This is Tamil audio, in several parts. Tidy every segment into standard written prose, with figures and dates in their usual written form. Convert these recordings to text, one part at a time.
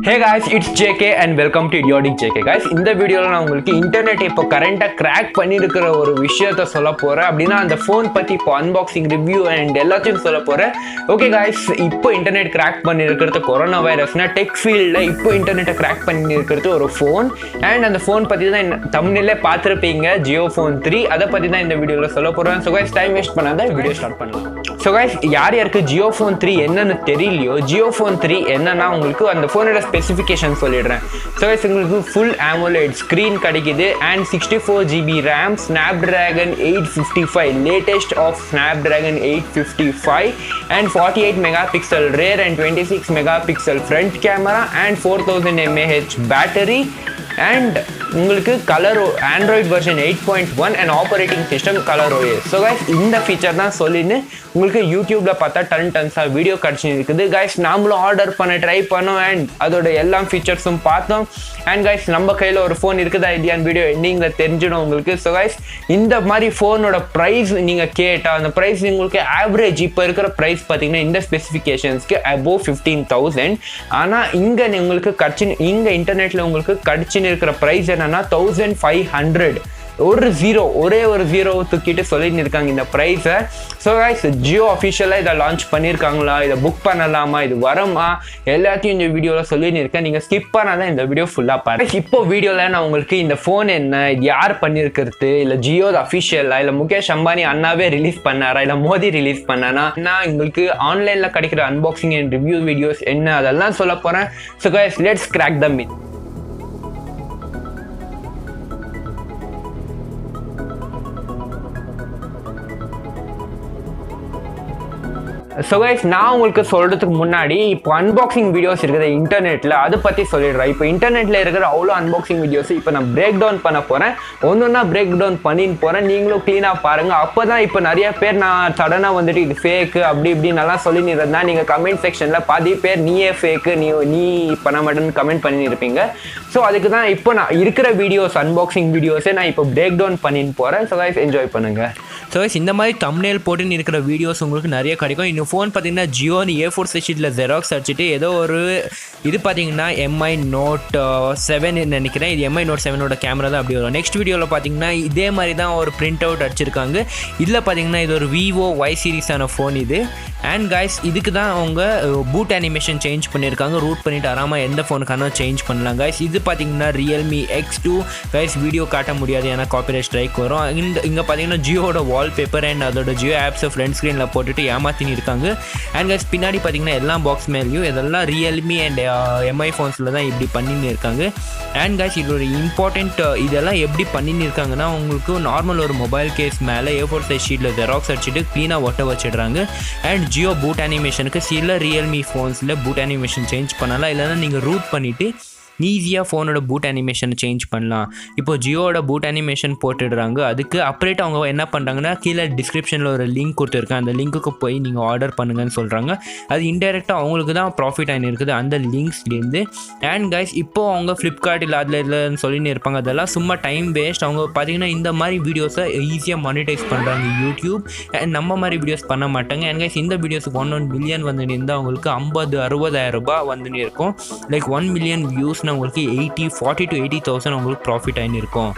Hey guys, it's JK and welcome to Idiotic JK guys. இந்த வீடியோல நான் உங்களுக்கு இன்டர்நெட் இப்போ கரண்டா கிராக் பண்ணியிருக்கிற ஒரு விஷயத்தை சொல்ல போறேன். அப்படின்னா அந்த ஃபோன் பத்தி இப்போ அன்பாக்சிங் ரிவ்யூ அண்ட் எல்லாத்தையும் சொல்ல போறேன். ஓகே guys, இப்போ இன்டர்நெட் கிராக் பண்ணியிருக்கிறது கொரோனா வைரஸ்னா டெக் ஃபீல்ட்ல இப்போ இன்டர்நெட்டை கிராக் பண்ணியிருக்கிறது ஒரு ஃபோன். அண்ட் அந்த ஃபோன் பத்தி தான் தம்ப்நெயில்ல பார்த்துருப்பீங்க, ஜியோ ஃபோன் 3. அதை பத்தி தான் இந்த வீடியோல சொல்ல போறேன். ஸோ guys, டைம் வேஸ்ட் பண்ணாத வீடியோ ஸ்டார்ட் பண்ணலாம். ஸோ guys, யாருக்கு ஜியோ ஃபோன் 3 என்னன்னு தெரியலையோ, ஜியோ ஃபோன் 3 என்னன்னா உங்களுக்கு அந்த ஃபோனோட ஸ்பெசிஃபிகேஷன் சொல்லிடுறேன். ஸோ guys, உங்களுக்கு ஃபுல் AMOLED ஸ்க்ரீன் கிடைக்குது and 64GB RAM, Snapdragon 855, latest of Snapdragon 855 and 48 megapixel rear and 26 megapixel front camera and 4000 mAh battery and உங்களுக்கு colour Android version 8.1 and operating system colour OS. So guys, இந்த ஃபீச்சர் தான் சொல்லின்னு உங்களுக்கு யூடியூப்ல பார்த்தா டன்ஸாக வீடியோ கிடச்சி இருக்குது. கைஸ், நாமளும் ஆர்டர் பண்ண ட்ரை பண்ணோம் அண்ட் அதோட எல்லா ஃபீச்சர்ஸும் பார்த்தோம். அண்ட் கைஸ், நம்ம கையில் ஒரு ஃபோன் இருக்குதா இல்லையான்னு வீடியோ எண்டிங்கில் தெரிஞ்சிடும் உங்களுக்கு. ஸோ கைஸ், இந்த மாதிரி ஃபோனோட ப்ரைஸ் நீங்கள் கேட்டால் அந்த ப்ரைஸ் உங்களுக்கு ஆவரேஜ் இப்போ இருக்கிற ப்ரைஸ் பார்த்தீங்கன்னா இந்த ஸ்பெசிஃபிகேஷன்ஸ்க்கு அபோவ் 15,000. ஆனால் இங்கே உங்களுக்கு இங்கே இன்டர்நெட்டில் உங்களுக்கு கடிச்சின்னு இருக்கிற ப்ரைஸ் என்னன்னா 1500. ஒரே ஒரு ஜீரோ தூக்கிட்டு சொல்லிட்டு இருக்காங்க இந்த ப்ரைஸை. ஸோ கைஸ், ஜியோ அஃபிஷியலாக இதை லான்ச் பண்ணியிருக்காங்களா, இதை புக் பண்ணலாமா, இது வரமா, எல்லாத்தையும் இந்த வீடியோவில் சொல்லின்னு இருக்கேன். நீங்கள் ஸ்கிப் பண்ணாதான் இந்த வீடியோ ஃபுல்லாக பாருங்க. இப்போ வீடியோவில் நான் உங்களுக்கு இந்த ஃபோன் என்ன, இது யார் பண்ணியிருக்கிறது, இல்லை ஜியோ அஃபிஷியலா, இல்லை முகேஷ் அம்பானி அண்ணாவே ரிலீஸ் பண்ணாரா, இல்லை மோடி ரிலீஸ் பண்ணானா, நான் உங்களுக்கு ஆன்லைனில் கிடைக்கிற அன்பாக்சிங் அண்ட் ரிவ்யூ வீடியோஸ் என்ன அதெல்லாம் சொல்ல போகிறேன். So guys, let's crack the myth. So guys, நான் உங்களுக்கு சொல்கிறதுக்கு முன்னாடி இப்போ அன்பாக்சிங் வீடியோஸ் இருக்குது இன்டர்நெட்டில், அதை பற்றி சொல்லிடுறேன். இப்போ இன்டர்நெட்டில் இருக்கிற அவ்வளோ அன்பாக்சிங் வீடியோஸ் இப்போ நான் பிரேக் டவுன் பண்ண போகிறேன். ஒன்றுன்னா பிரேக் டவுன் பண்ணின்னு போகிறேன். நீங்களும் க்ளீனாக பாருங்கள். அப்போ தான் இப்போ நிறைய பேர் நான் சடனாக வந்துட்டு இது ஃபேக்கு அப்படி இப்படி நல்லா சொல்லின்னு இருந்தால் நீங்கள் கமெண்ட் செக்ஷனில் பாதி பேர் நீயே ஃபேக்கு, நீ பண்ண மாட்டேன்னு கமெண்ட் பண்ணின்னு இருப்பீங்க. ஸோ அதுக்கு தான் இப்போ நான் இருக்கிற வீடியோஸ் அன்பாக்சிங் வீடியோஸே நான் இப்போ பிரேக் டவுன் பண்ணின்னு போகிறேன். ஸோ கைஸ், என்ஜாய் பண்ணுங்கள். ஸோ கைஸ், இந்த மாதிரி தம்ப்நெயில் போட்டுன்னு இருக்கிற வீடியோஸ் உங்களுக்கு நிறைய கிடைக்கும். இந்த ஃபோன் பார்த்தீங்கன்னா ஜியோன்னு A4 ஷீட்டில் ஜெராக்ஸ் அடிச்சுட்டு ஏதோ ஒரு இது பார்த்தீங்கன்னா MI Note 7 நினைக்கிறேன். இது MI Note 7ஓட கேமரா தான் அப்படி வரும். நெக்ஸ்ட் வீடியோவில் பார்த்தீங்கன்னா இதே மாதிரி தான் ஒரு பிரிண்ட் அவுட் அடிச்சிருக்காங்க. இதில் பார்த்தீங்கன்னா இது ஒரு Vivo Y சீரிஸான ஃபோன் இது. அண்ட் கைஸ், இதுக்கு தான் அவங்க பூட் அனிமேஷன் சேஞ்ச் பண்ணியிருக்காங்க. ரூட் பண்ணிவிட்டு ஆராமல் எந்த ஃபோனுக்கான சேஞ்ச் பண்ணலாம் கைஸ். இது பார்த்தீங்கன்னா Realme X2 கைஸ். வீடியோ காட்ட முடியாது ஏன்னா காப்பிரைட் ஸ்ட்ரைக் வரும். இங்கே பார்த்தீங்கன்னா ஜியோட வால்பேப்பர் அண்ட் அதோட ஜியோ ஆப்ஸை ஃப்ரண்ட் ஸ்க்ரீனில் போட்டுட்டு ஏமாற்றின்னு இருக்காங்க. அண்ட் கைஸ், பின்னாடி பார்த்தீங்கன்னா எல்லா பாக்ஸ் மேலேயும் இதெல்லாம் Realme அண்ட் MI ஃபோன்ஸில் தான் இப்படி பண்ணின்னு இருக்காங்க. அண்ட் கைஸ், இது ஒரு இம்பார்ட்டண்ட், இதெல்லாம் எப்படி பண்ணின்னு இருக்காங்கன்னா உங்களுக்கு நார்மல் ஒரு மொபைல் கேஸ் மேலே A4 ஷீட்டில் ஜெராக்ஸ் அடிச்சுட்டு க்ளீனாக ஒட்ட வச்சிடுறாங்க. அண்ட் ஜியோ பூட் அனிமேஷனுக்கு சில Realme ஃபோன்ஸில் பூட் அனிமேஷன் சேஞ்ச் பண்ணலாம். இல்லைன்னா நீங்கள் ரூட் பண்ணிவிட்டு ஈஸியாக ஃபோனோட பூட் அனிமேஷனை சேஞ்ச் பண்ணலாம். இப்போது ஜியோட பூட் அனிமேஷன் போட்டுடுறாங்க. அதுக்கு அப்ரேட் அவங்க என்ன பண்ணுறாங்கன்னா கீழே டிஸ்கிரிப்ஷனில் ஒரு லிங்க் கொடுத்துருக்கேன். அந்த லிங்க்குக்கு போய் நீங்கள் ஆர்டர் பண்ணுங்கன்னு சொல்கிறாங்க. அது இன்டெரக்டாக அவங்களுக்கு தான் ப்ராஃபிட் ஆகி இருக்குது அந்த லிங்க்ஸ்லேருந்து. அண்ட் கைஸ், இப்போது அவங்க ஃப்ளிப்கார்ட் இல்லை அதில் இல்லைன்னு சொல்லின்னு இருப்பாங்க. அதெல்லாம் சும்மா டைம் வேஸ்ட். அவங்க பார்த்தீங்கன்னா இந்த மாதிரி வீடியோஸை ஈஸியாக மானிட்டைஸ் பண்ணுறாங்க யூடியூப். அண்ட் நம்ம மாதிரி வீடியோஸ் பண்ண மாட்டாங்க. அண்ட் கைஸ், இந்த வீடியோஸுக்கு 1 மில்லியன் வந்துன்னு இருந்தால் அவங்களுக்கு 50,000-60,000 ரூபாய் வந்துன்னு இருக்கும். லைக் 1 மில்லியன் வியூஸ் உங்களுக்கு 40 to 80,000 உங்களுக்கு ப்ராஃபிட் ஆகின்னு இருக்கும்.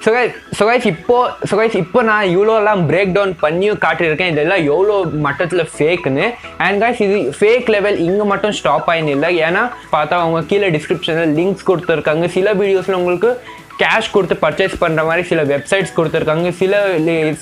ஸோ கைஸ், இப்போ நான் இவ்வளோலாம் பிரேக் டவுன் பண்ணியும் காட்டியிருக்கேன். இதெல்லாம் எவ்வளோ மட்டத்தில் ஃபேக்குன்னு. அண்ட் கைஸ், இது ஃபேக் லெவல் இங்கே மட்டும் ஸ்டாப் ஆகின்னு இல்லை. ஏன்னா பார்த்தா அவங்க கீழே டிஸ்கிரிப்ஷனில் லிங்க்ஸ் கொடுத்துருக்காங்க. சில வீடியோஸில் உங்களுக்கு கேஷ் கொடுத்து பர்ச்சேஸ் பண்ணுற மாதிரி சில வெப்சைட்ஸ் கொடுத்துருக்காங்க.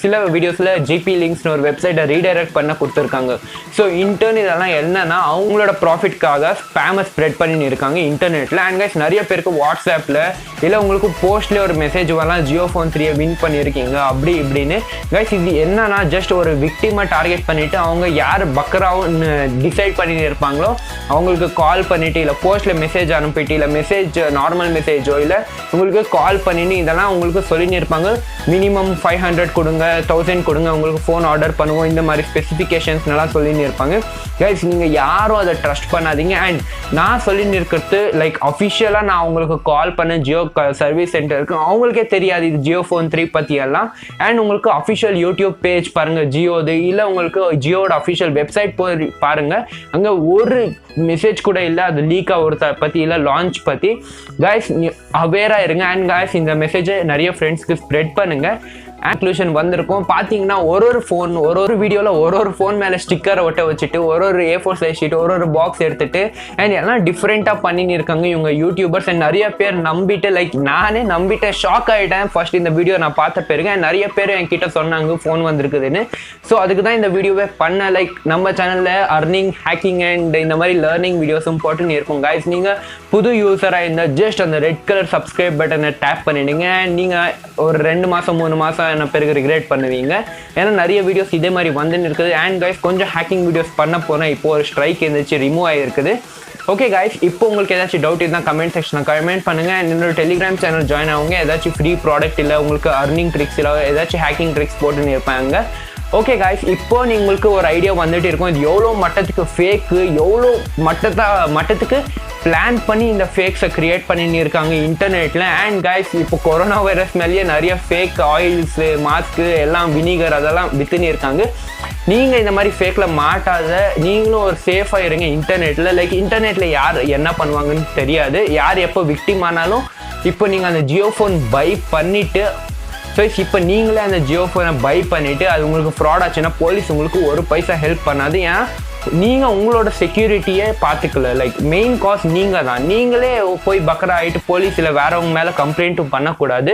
சில வீடியோஸில் ஜிபி லிங்க்ஸ்னு ஒரு வெப்சைட்டை ரீடைரக்ட் பண்ண கொடுத்துருக்காங்க. ஸோ இன்டர்ன் இதெல்லாம் என்னன்னா அவங்களோட ப்ராஃபிட்காக ஸ்பேமை ஸ்ப்ரெட் பண்ணின்னு இருக்காங்க இன்டர்நெட்டில். அண்ட் கைஸ், நிறைய பேருக்கு வாட்ஸ்அப்பில் இல்லை உங்களுக்கு போஸ்ட்லேயே ஒரு மெசேஜ் வரலாம், ஜியோ ஃபோன் 3 வின் பண்ணியிருக்கீங்க அப்படி இப்படின்னு. கைஸ், இது என்னன்னா ஜஸ்ட் ஒரு விக்டிமை டார்கெட் பண்ணிவிட்டு அவங்க யார் பக்கராவுன்னு டிசைட் பண்ணின்னு இருப்பாங்களோ அவங்களுக்கு கால் பண்ணிவிட்டு இல்லை போஸ்ட்டில் மெசேஜ் அனுப்பிட்டு இல்லை மெசேஜ் நார்மல் மெசேஜோ இல்லை உங்களுக்கு கால் பண்ணிட்டு இதெல்லாம் உங்களுக்கு சொல்லின்னு இருப்பாங்க. மினிமம் 500 கொடுங்க, 1000 கொடுங்க, உங்களுக்கு ஃபோன் ஆர்டர் பண்ணுவோம், இந்த மாதிரி ஸ்பெசிஃபிகேஷன்ஸ் நல்லா சொல்லின்னு இருப்பாங்க. கைஸ், நீங்கள் யாரும் அதை ட்ரஸ்ட் பண்ணாதீங்க. அண்ட் நான் சொல்லின்னு இருக்கிறது லைக் அஃபிஷியலாக நான் உங்களுக்கு கால் பண்ண ஜியோ சர்வீஸ் சென்டருக்கு அவங்களுக்கே தெரியாது இது ஜியோ ஃபோன் 3 பற்றி எல்லாம். அண்ட் உங்களுக்கு அஃபிஷியல் யூடியூப் பேஜ் பாருங்கள் ஜியோது, இல்லை உங்களுக்கு ஜியோட அஃபிஷியல் வெப்சைட் போய் பாருங்கள். அங்கே மெசேஜ் கூட இல்லை, அது லீக் ஆகிறத பற்றி இல்லை, லான்ச் பற்றி. கைஸ் அவேராக இருங்க. அண்ட் கைஸ் இந்த மெசேஜை நிறைய ஃப்ரெண்ட்ஸ்க்கு ஸ்ப்ரெட் பண்ணுங்கள். கன்க்ளூஷன் வந்திருக்கும். பார்த்தீங்கன்னா ஒரு ஃபோன் ஒரு வீடியோவில் ஒரு ஃபோன் மேலே ஸ்டிக்கரை ஒட்ட வச்சுட்டு ஒரு A4 சைஸ் ஷீட் ஒரு பாக்ஸ் எடுத்துட்டு அண்ட் எல்லாம் டிஃப்ரெண்ட்டாக பண்ணின்னு இருக்காங்க இவங்க யூடியூபர்ஸ். அண்ட் நிறைய பேர் நம்பிட்டு, லைக் நானே நம்பிட்டேன், ஷாக் ஆகிட்டேன் ஃபர்ஸ்ட் இந்த வீடியோ நான் பார்த்த பிறகு. அண்ட் நிறைய பேர் என்கிட்ட சொன்னாங்க ஃபோன் வந்திருக்குதுன்னு. ஸோ அதுக்கு தான் இந்த வீடியோவே பண்ண. லைக் நம்ம சேனலில் அர்னிங், ஹேக்கிங் அண்ட் இந்த மாதிரி லேர்னிங் வீடியோஸும் போட்டுன்னு இருக்கும். கைஸ் நீங்கள் புது யூஸராக இருந்தால் ஜஸ்ட் அந்த ரெட் கலர் சப்ஸ்கிரைப் பட்டனை டேப் பண்ணிடுங்க. அண்ட் நீங்கள் ஒரு 2 மாதம் 3 மாதம் என்ன பிறகு ரிக்ரெட் பண்ணுவீங்க. ஏன்னா நிறைய வீடியோஸ் இதே மாதிரி வந்துன்னு இருக்குது. அண்ட் கைஸ் கொஞ்சம் ஹேக்கிங் வீடியோஸ் பண்ண போனால் இப்போ ஒரு ஸ்ட்ரைக் இருந்துச்சு, ரிமூவ் ஆகிருக்குது. ஓகே கைஸ், இப்போ உங்களுக்கு ஏதாச்சும் டவுட் இருந்தால் கமெண்ட் செக்ஷனில் கமெண்ட் பண்ணுங்கள். அண்ட் என்னோட டெலிகிராம் சேனல் ஜாயின் ஆகுங்க. ஏதாச்சும் ஃப்ரீ ப்ராடக்ட் இல்லை, உங்களுக்கு அர்னிங் ட்ரிக்ஸ் இல்லை, ஏதாச்சும் ஹேக்கிங் ட்ரிக்ஸ் போட்டுன்னு இருப்பாங்க. ஓகே காய்ஸ், இப்போ உங்களுக்கு ஒரு ஐடியா வந்துட்டு இருக்கும், இது எவ்வளோ மட்டத்துக்கு ஃபேக்கு, எவ்வளோ மட்டத்துக்கு பிளான் பண்ணி இந்த ஃபேக்ஸை க்ரியேட் பண்ணின்னு இருக்காங்க இன்டர்நெட்டில். அண்ட் காய்ஸ் இப்போ கொரோனா வைரஸ் மேலேயே நிறைய ஃபேக் ஆயில்ஸு, மாஸ்க்கு எல்லாம், வினிகர் அதெல்லாம் விற்றுன்னு இருக்காங்க. நீங்கள் இந்த மாதிரி ஃபேக்கில் மாட்டாத, நீங்களும் ஒரு சேஃபாக இருங்க இன்டர்நெட்டில். லைக் இன்டர்நெட்டில் யார் என்ன பண்ணுவாங்கன்னு தெரியாது, யார் எப்போ விக்டிம் ஆனாலும். இப்போ நீங்கள் அந்த ஜியோ ஃபோன் பை பண்ணிவிட்டு, ஸோ இப்போ நீங்களே அந்த ஜியோ ஃபோனை பை பண்ணிவிட்டு அது உங்களுக்கு ஃப்ராட் ஆச்சுன்னா போலீஸ் உங்களுக்கு ஒரு பைசா ஹெல்ப் பண்ணாது. ஏன் நீங்கள் உங்களோட செக்யூரிட்டியே பார்த்துக்கல. லைக் மெயின் காஸ் நீங்கள் தான். நீங்களே போய் பக்கரா ஆகிட்டு போலீஸில் வேறவங்க மேலே கம்ப்ளைண்ட்டும் பண்ணக்கூடாது.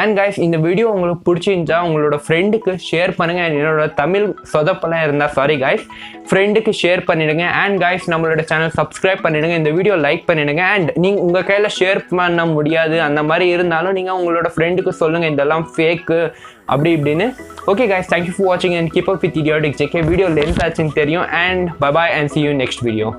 அண்ட் கைஸ் இந்த வீடியோ உங்களுக்கு பிடிச்சிருந்தா உங்களோட ஃப்ரெண்டுக்கு ஷேர் பண்ணுங்கள். அண்ட் என்னோட தமிழ் சொதப்பெல்லாம் இருந்தால் சாரி கைஸ், ஃப்ரெண்டுக்கு ஷேர் பண்ணிவிடுங்க. அண்ட் கைஸ் நம்மளோட சேனல் சப்ஸ்கிரைப் பண்ணிவிடுங்க, இந்த வீடியோ லைக் பண்ணிவிடுங்க. அண்ட் நீங்கள் உங்கள் கையில் ஷேர் பண்ண முடியாது அந்த மாதிரி இருந்தாலும் நீங்கள் உங்களோட ஃப்ரெண்டுக்கு சொல்லுங்கள் இதெல்லாம் ஃபேக்கு அப்படி இப்படின்னு. ஓகே கைஸ், தேங்க்யூ ஃபார் வாட்சிங் and keep up with idiotic JK. Video length ஆச்சுன்னு தெரியும். And bye bye and see you next video.